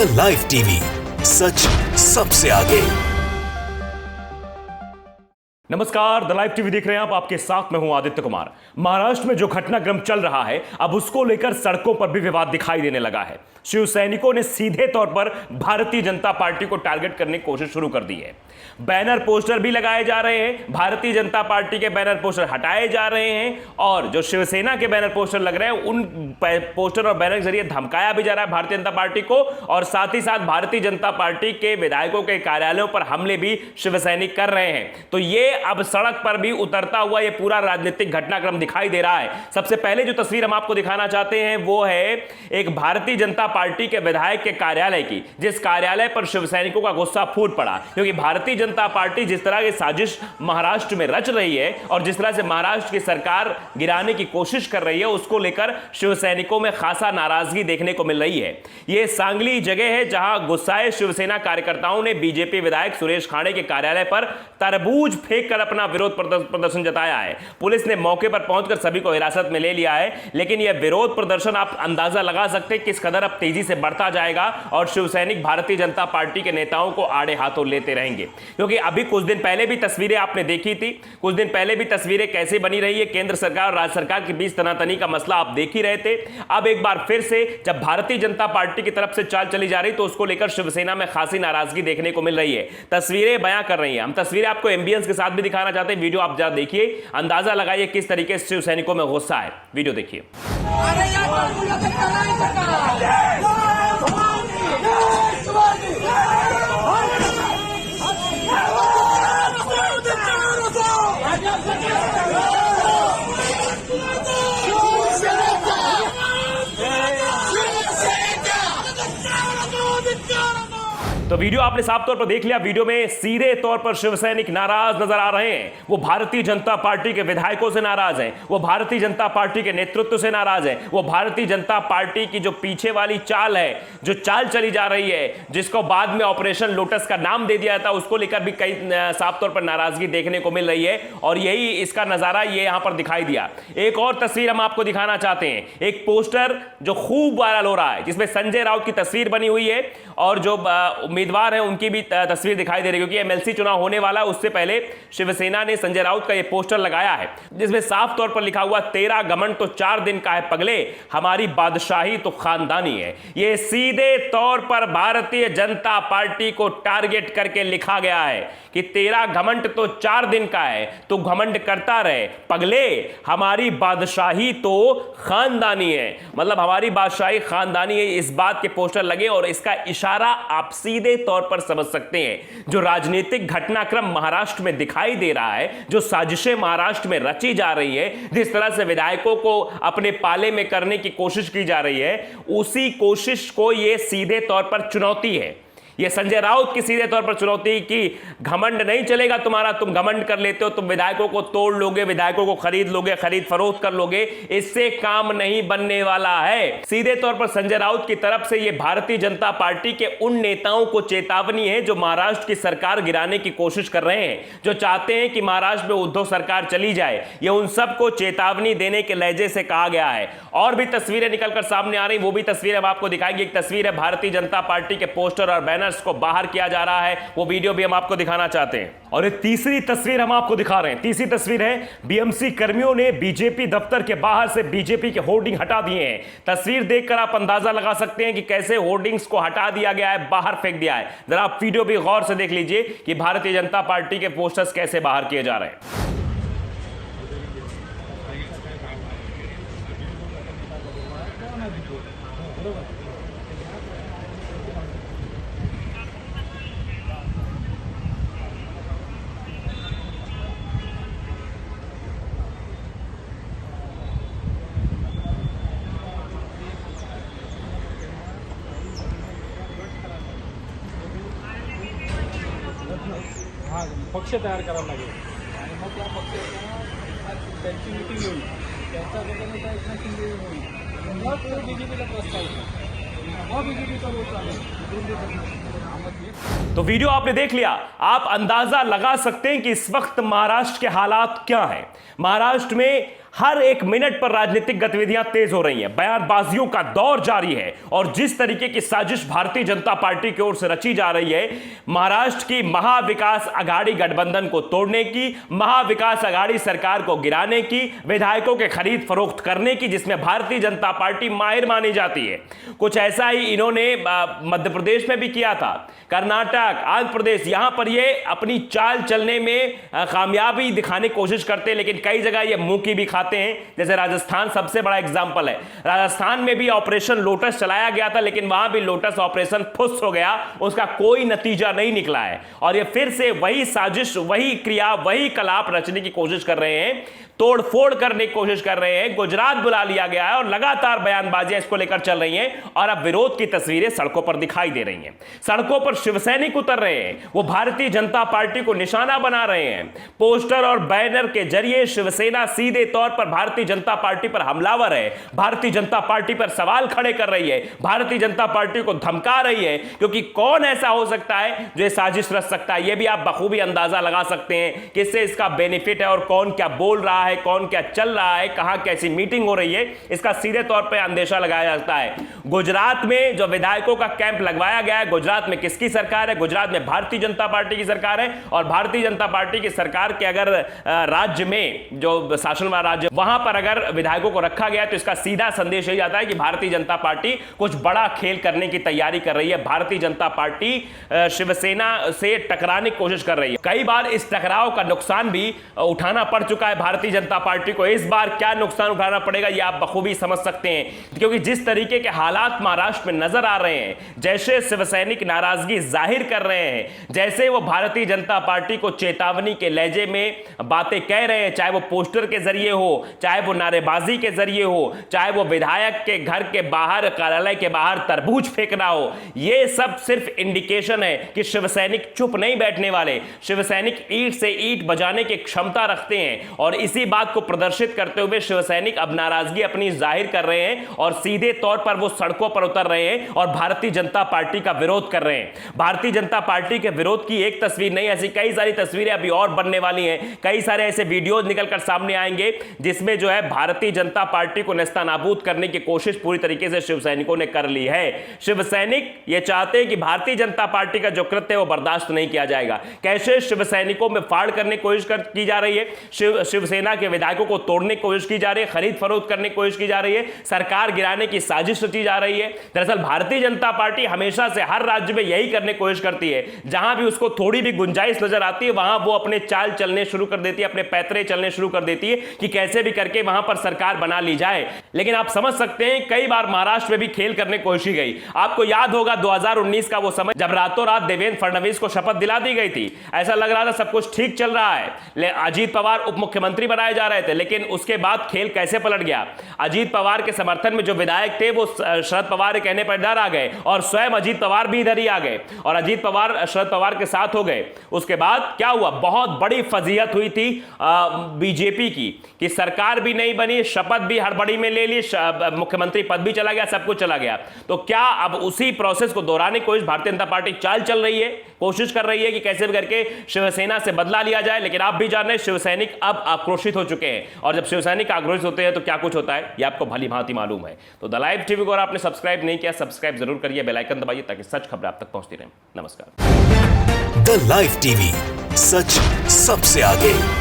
The live TV, सच सबसे आगे। नमस्कार, द लाइव टीवी देख रहे हैं आप। आपके साथ मैं हूं आदित्य कुमार। महाराष्ट्र में जो घटनाक्रम चल रहा है, अब उसको लेकर सड़कों पर भी विवाद दिखाई देने लगा है। शिव सैनिकों ने सीधे तौर पर भारतीय जनता पार्टी को टारगेट करने की कोशिश शुरू कर दी है। बैनर पोस्टर भी लगाए जा रहे हैं, भारतीय जनता पार्टी के बैनर पोस्टर हटाए जा रहे हैं और जो शिवसेना के बैनर पोस्टर लग रहे हैं उन पोस्टर और बैनर के जरिए धमकाया भी जा रहा है भारतीय जनता पार्टी को, और साथ ही साथ भारतीय जनता पार्टी के विधायकों के कार्यालयों पर हमले भी शिव सैनिक कर रहे हैं। तो ये अब सड़क पर भी उतरता हुआ ये पूरा राजनीतिक घटनाक्रम दिखाई दे रहा है। सबसे पहले जो तस्वीर हम आपको दिखाना चाहते हैं वो है एक भारतीय जनता पार्टी के विधायक के कार्यालय की, जिस कार्यालय पर शिव सैनिकों का गुस्सा फूट पड़ा, क्योंकि भारतीय जनता पार्टी जिस तरह की साजिश महाराष्ट्र में रच रही है और जिस तरह से महाराष्ट्र की सरकार गिराने की कोशिश कर रही है, उसको लेकर शिव सैनिकों में खासा नाराजगी देखने को मिल रही है। यह सांगली जगह है जहां गुस्साए शिवसेना कार्यकर्ताओं ने बीजेपी विधायक सुरेश खाड़े के कार्यालय पर तरबूज फेंककर अपना विरोध प्रदर्शन जताया है। पुलिस ने मौके पर पहुंचकर सभी को हिरासत में ले लिया है, लेकिन यह विरोध प्रदर्शन आप अंदाजा लगा सकते हैं किस कदर अब तेजी से बढ़ता जाएगा और शिव सैनिक भारतीय जनता पार्टी के नेताओं को आड़े हाथों लेते रहेंगे। क्योंकि अभी कुछ दिन पहले भी तस्वीरें आपने देखी थी, कुछ दिन पहले भी तस्वीरें कैसे बनी रही है, केंद्र सरकार और राज्य सरकार के बीच तनातनी का मसला आप देख ही रहे थे। अब एक बार फिर से जब भारतीय जनता पार्टी की तरफ से चाल चली जा रही तो उसको लेकर शिवसेना में खासी नाराजगी देखने को मिल रही है। तस्वीरें बयां कर रही हैं। हम तस्वीरें आपको एम्बियंस के साथ भी दिखाना चाहते हैं। वीडियो आप जरा देखिए, अंदाजा लगाइए किस तरीके से शिव सैनिकों में गुस्सा है। वीडियो देखिए। तो वीडियो आपने साफ तौर पर देख लिया। वीडियो में सीधे तौर पर शिव सैनिक नाराज नजर आ रहे हैं। वो भारतीय जनता पार्टी के विधायकों से नाराज हैं, वो भारतीय जनता पार्टी के नेतृत्व से नाराज हैं, वो भारतीय जनता पार्टी की जो पीछे वाली चाल है, जो चाल चली जा रही है, जिसको बाद में ऑपरेशन लोटस का नाम दे दिया था, उसको लेकर भी कई साफ तौर पर नाराजगी देखने को मिल रही है। और यही इसका नजारा ये यहां पर दिखाई दिया। एक और तस्वीर हम आपको दिखाना चाहते हैं। एक पोस्टर जो खूब वायरल हो रहा है, जिसमें संजय राउत की तस्वीर बनी हुई है और जो उम्मीदवार हैं उनकी भी तस्वीर दिखाई दे रही है, क्योंकि एमएलसी चुनाव होने वाला। उससे पहले शिवसेना ने संजय राउत का यह पोस्टर लगाया है, जिसमें साफ तौर पर लिखा हुआ, तेरा घमंड तो 4 दिन का है पगले, हमारी बादशाही तो खानदानी है। यह सीधे तौर पर भारतीय जनता पार्टी को टारगेट करके लिखा गया है कि तेरा घमंड तो 4 दिन का है, तो घमंड करता रहे पगले, हमारी बादशाही तो खानदानी है। मतलब हमारी बादशाही खानदानी है, इस बात के पोस्टर लगे। और इसका इशारा आप सीधे तौर पर समझ सकते हैं। जो राजनीतिक घटनाक्रम महाराष्ट्र में दिखाई दे रहा है, जो साजिशें महाराष्ट्र में रची जा रही है, जिस तरह से विधायकों को अपने पाले में करने की कोशिश की जा रही है, उसी कोशिश को यह सीधे तौर पर चुनौती है। यह संजय राउत की सीधे तौर पर चुनौती की घमंड नहीं चलेगा तुम्हारा, तुम घमंड कर लेते हो, तुम विधायकों को तोड़ लोगे, विधायकों को खरीद लोगे, खरीद फरोख्त कर लोगे, इससे काम नहीं बनने वाला है। सीधे तौर पर संजय राउत की तरफ से यह भारतीय जनता पार्टी के उन नेताओं को चेतावनी है जो महाराष्ट्र की सरकार गिराने की कोशिश कर रहे हैं, जो चाहते हैं कि महाराष्ट्र में उद्धव सरकार चली जाए। यह उन सबको चेतावनी देने के लहजे से कहा गया है। और भी तस्वीरें निकलकर सामने आ रही, वो भी तस्वीरें हम आपको दिखाएंगे। एक तस्वीर है भारतीय जनता पार्टी के पोस्टर और बैनर को बाहर किया जा रहा है, वो वीडियो भी हम आपको दिखाना चाहते हैं। और एक तीसरी तस्वीर हम आपको दिखा रहे हैं। तीसरी तस्वीर है बीएमसी कर्मियों ने बीजेपी दफ्तर के बाहर से बीजेपी के होर्डिंग हटा दिए हैं। तस्वीर देखकर आप अंदाजा लगा सकते हैं कि कैसे होर्डिंग्स को हटा दिया गया है, बाहर फेंक दिया है। जरा आप वीडियो भी गौर से देख लीजिए कि भारतीय जनता पार्टी के पोस्टर्स कैसे बाहर किए जा रहे हैं। हां, पक्ष तयार करावा लागेल आणि मग त्या पक्षाच्या त्यांची मीटिंग होईल, त्यांच्या गटाने एकनाथ शिंदे होईल, मग तो बीजेपीला प्रस्ताव येईल, मग बीजेपीचा वोट आले। तो वीडियो आपने देख लिया। आप अंदाजा लगा सकते हैं कि इस वक्त महाराष्ट्र के हालात क्या हैं। महाराष्ट्र में हर एक मिनट पर राजनीतिक गतिविधियां तेज हो रही हैं, बयानबाजियों का दौर जारी है और जिस तरीके की साजिश भारतीय जनता पार्टी की ओर से रची जा रही है, महाराष्ट्र की महाविकास आघाड़ी गठबंधन को तोड़ने की, महाविकास आघाड़ी सरकार को गिराने की, विधायकों के खरीद फरोख्त करने की, जिसमें भारतीय जनता पार्टी माहिर मानी जाती है। कुछ ऐसा ही इन्होंने मध्य प्रदेश में भी किया था, कर्नाटक, आंध्र प्रदेश, यहां पर ये अपनी चाल चलने में कामयाबी दिखाने की कोशिश करते हैं, लेकिन कई जगह ये मुंह की भी खाते हैं। जैसे राजस्थान सबसे बड़ा एग्जांपल है। राजस्थान में भी ऑपरेशन लोटस चलाया गया था, लेकिन वहां भी लोटस ऑपरेशन फुस हो गया, उसका कोई नतीजा नहीं निकला है और ये फिर से वही साजिश, वही क्रिया, वही कलाप रचने की कोशिश कर रहे हैं, तोड़फोड़ करने की कोशिश कर रहे हैं। गुजरात बुला लिया गया है और लगातार बयानबाजियां इसको लेकर चल रही हैं और अब विरोध की तस्वीरें सड़कों पर दिखाई दे रही हैं। सड़कों पर शिवसैनिक उतर रहे हैं, वो भारतीय जनता पार्टी को निशाना बना रहे हैं। पोस्टर और बैनर के जरिए शिवसेना सीधे तौर पर भारतीय जनता पार्टी पर हमलावर है, भारतीय जनता पार्टी पर सवाल खड़े कर रही है, भारतीय जनता पार्टी को धमका रही है, क्योंकि कौन ऐसा हो सकता है जो साजिश रच सकता है। यह भी आप बखूबी अंदाजा लगा सकते हैं किससे इसका बेनिफिट है और कौन क्या बोल रहा है, कौन क्या चल रहा है, कहां कैसी मीटिंग हो रही है, इसका सीधे तौर पर अंदेशा लगाया जाता है। गुजरात में जो विधायकों का कैंप लगवाया गया है, गुजरात में किसकी सरकार है? गुजरात में भारतीय जनता पार्टी की सरकार है और भारतीय जनता पार्टी की सरकार के अगर राज्य में जो शासन वाला राज्य, वहां पर अगर विधायकों को रखा गया तो इसका सीधा संदेश यही आता है कि भारतीय जनता पार्टी कुछ बड़ा खेल करने की तैयारी कर रही है। भारतीय जनता पार्टी शिवसेना से टकराने की कोशिश कर रही है। कई बार इस टकराव का नुकसान भी उठाना पड़ चुका है भारतीय जनता पार्टी को। इस बार क्या नुकसान उठाना पड़ेगा ये आप बखूबी समझ सकते हैं, क्योंकि जिस तरीके के हालात महाराष्ट्र में नजर आ रहे हैं, जैसे शिवसैनिक नाराजगी जाहिर कर रहे हैं, जैसे वो भारतीय जनता पार्टी को चेतावनी के लहजे में बातें कह रहे हैं, चाहे वो पोस्टर के जरिए हो, चाहे वो नारेबाजी के जरिए हो, चाहे वो विधायक के घर के बाहर, कार्यालय के बाहर तरबूज फेंकना हो, ये सब सिर्फ इंडिकेशन है कि शिवसैनिक चुप नहीं बैठने वाले। शिवसैनिक ईंट से ईंट बजाने की क्षमता रखते हैं और इसी बात को प्रदर्शित करते हुए शिवसैनिक अब नाराजगी अपनी जाहिर कर रहे हैं और सीधे तौर पर वो सड़कों पर उतर रहे हैं और भारतीय जनता पार्टी का विरोध कर रहे हैं। भारतीय जनता पार्टी के विरोध की एक तस्वीर नहीं, ऐसी कई सारी तस्वीरें अभी और बनने वाली हैं। कई सारे ऐसे वीडियोज निकलकर सामने आएंगे जिसमें जो है भारतीय जनता पार्टी को नेस्तनाबूद करने की कोशिश पूरी तरीके से शिवसैनिकों ने कर ली है। शिवसैनिक ये चाहते हैं कि भारतीय जनता पार्टी का जो कृत्य है वो बर्दाश्त नहीं किया जाएगा। कैसे शिवसैनिकों में फाड़ करने की कोशिश की जा रही है, शिवसेना के विधायकों को तोड़ने की कोशिश की जा रही है, खरीद फरोख्त करने की कोशिश की जा रही है, सरकार गिराने की साजिश रची जा रही है। दरअसल भारतीय जनता पार्टी हमेशा से हर राज्य में यही करने की कोशिश करती है, जहां भी उसको थोड़ी भी गुंजाइश नजर आती है वहां वो अपने चाल चलने शुरू कर देती है, अपने पैतरे चलने शुरू कर देती है कि कैसे भी करके वहां पर सरकार बना ली जाए। लेकिन आप समझ सकते हैं कई बार महाराष्ट्र में भी खेल करने की कोशिश की गई। आपको याद होगा 2019 का वो समय जब रातों रात देवेंद्र फडणवीस को शपथ दिला दी गई थी। ऐसा लग रहा था सब कुछ ठीक चल रहा है, अजीत पवार उप मुख्यमंत्री बनाए जा रहे थे, लेकिन उसके बाद खेल कैसे पलट गया। अजीत पवार के समर्थन में जो विधायक थे वो शरद पवार के कहने पर इधर आ गए और स्वयं अजीत पवार भी इधर ही आ गए और अजीत पवार शरद पवार के साथ हो गए। उसके बाद क्या हुआ, बहुत बड़ी फजीहत हुई थी बीजेपी की कि सरकार भी नहीं बनी, शपथ भी हड़बड़ी में ले ली, मुख्यमंत्री पद भी चला गया, सब कुछ चला गया। तो क्या अब उसी प्रोसेस को दोहराने की कोशिश भारतीय जनता पार्टी चाल चल रही है, कोशिश कर रही है कि कैसे भी करके शिवसेना से बदला लिया जाए। लेकिन आप भी जान रहे हैं शिवसैनिक अब आक्रोशित हो चुके हैं और जब शिवसैनिक आक्रोशित होते हैं तो क्या कुछ होता है ये आपको भली भांति मालूम है। तो द लाइव टीवी को अगर आपने सब्सक्राइब नहीं किया, सब्सक्राइब जरूर करिए, बेल आइकन दबाइए ताकि सच खबर आप तक पहुंचती रहे। नमस्कार। द लाइव टीवी, सच सबसे आगे।